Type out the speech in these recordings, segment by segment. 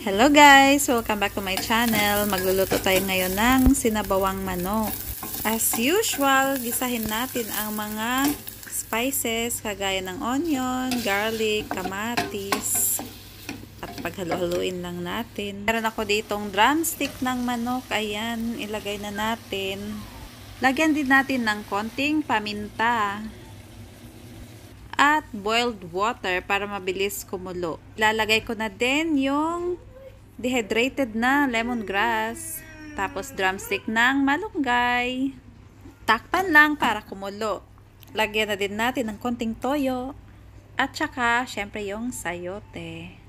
Hello guys! Welcome back to my channel. Magluluto tayo ngayon ng sinabawang manok. As usual, gisahin natin ang mga spices kagaya ng onion, garlic, kamatis. At paghalo-haluin lang natin. Meron ako ditong drumstick ng manok. Ayan, ilagay na natin. Lagyan din natin ng konting paminta at boiled water para mabilis kumulo. Ilalagay ko na din yung dehydrated na lemongrass, tapos drumstick ng malunggay. Takpan lang para kumulo. Lagyan na din natin ng konting toyo at saka syempre yung sayote.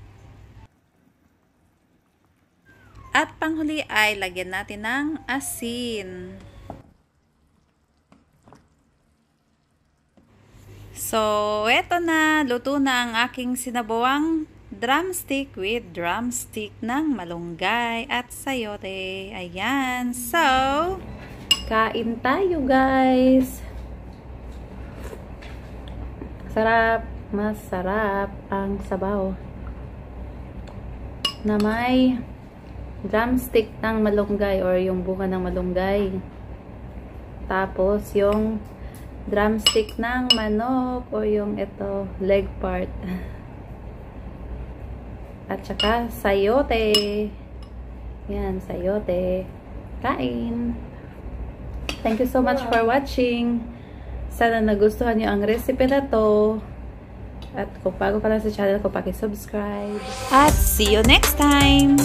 At panghuli ay lagyan natin ng asin. So, eto na. Luto na ang aking sinabawang drumstick with drumstick ng malunggay at sayote. Ayan. So, kain tayo guys. Sarap. Masarap ang sabaw na may drumstick ng malunggay or yung bunga ng malunggay. Tapos, yung drumstick ng manok o yung ito, leg part. At saka sayote. Yan, sayote. Kain. Thank you so much for watching. Sana nagustuhan niyo ang recipe na to. At kung bago pa lang sa channel ko, paki-subscribe. At see you next time!